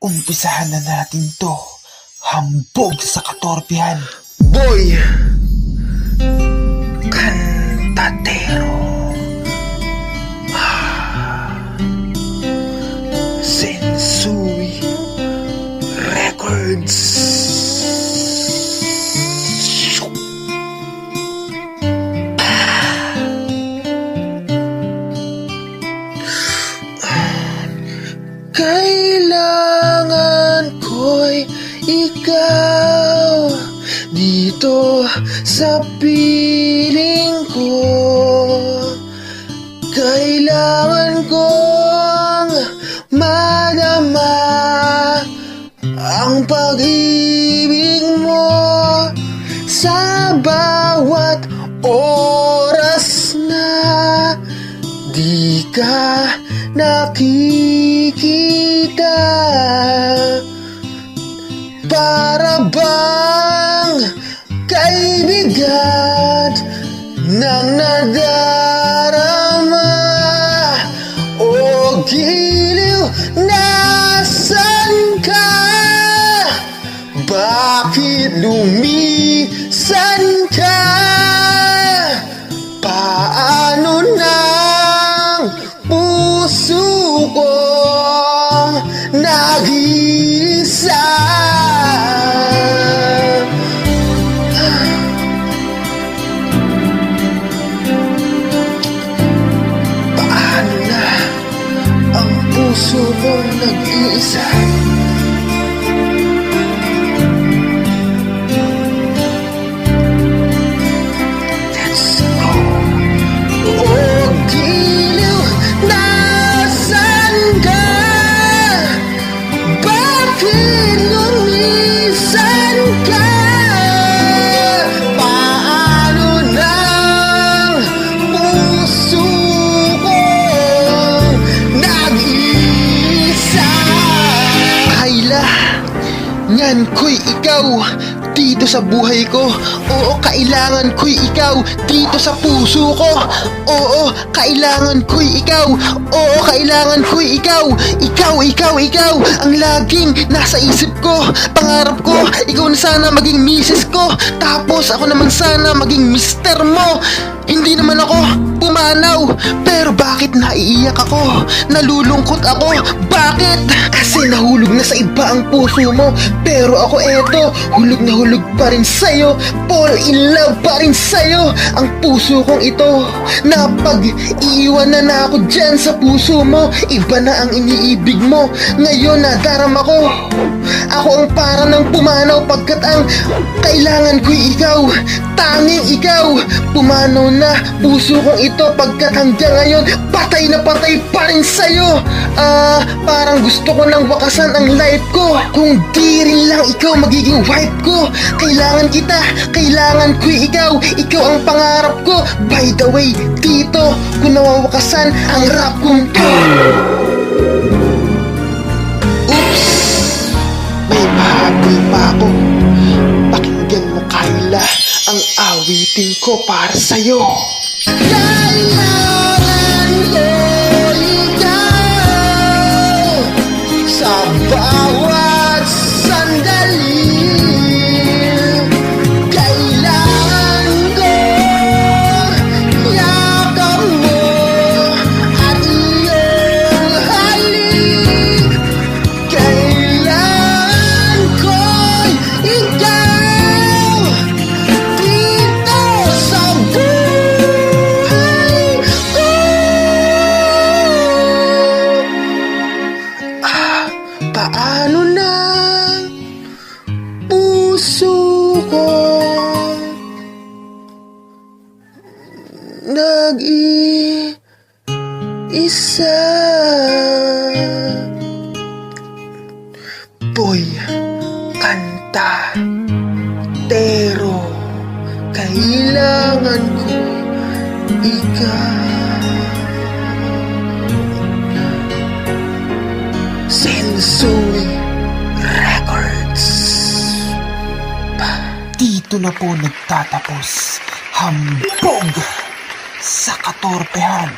Umpisahan na natin to. Hambog sa katorpihan. Boy Cantatero. Sensui Records. Kailangan ko'y ikaw dito sa piling ko. Kailangan kong madama ang pag-ibig mo sa bawat oras na di ka nakikita. Para bang kaibigan ng nadarama o giliw, nasan ka? Bakit lumisan ka? Paano nang puso ko nag-iisa? Paano na ang puso mo nag-iisa? Yan ko'y ikaw dito sa buhay ko. Oo, kailangan ko'y ikaw dito sa puso ko. Oo, kailangan ko'y ikaw. Oo, kailangan ko'y ikaw. Ikaw ang laging nasa isip ko. Pangarap ko, ikaw na sana maging misis ko. Tapos ako naman sana maging mister mo. Hindi naman ako pumanaw, pero bakit naiiyak ako? Nalulungkot ako, bakit? Kasi nahulog na sa iba ang puso mo, pero ako eto, hulog na hulog pa rin sa'yo. Fall in love pa rin sa'yo ang puso kong ito. Napag-iiwanan na ako dyan sa puso mo. Iba na ang iniibig mo, ngayon nadarama ko. Ako ang para ng pumanaw, pagkat ang kailangan ko'y ikaw. Tanging ikaw, pumanaw na puso kong ito, pagkat hanggang ngayon patay na patay pa rin sa'yo. Parang gusto ko nang wakasan ang life ko, kung di rin lang ikaw magiging wife ko. Kailangan kita, kailangan ko'y ikaw. Ikaw ang pangarap ko. By the way, dito ko nawawakasan ang rap kong to. Oops, may pahabol pa ako. Pakinggan mo, Kyla, ang awitin ko para sa'yo. Kailangan ko ikaw sa bawat sandali. Kailangan ko yakap mo at iyong halik. Kailangan ko'y ikaw dito sa buhay ko. Paano na puso ko nag-iisa? Boy Cantatero, kailangan ko ikaw. Sensui Records. Dito na po nagtatapos. Hambog sa katorpehan.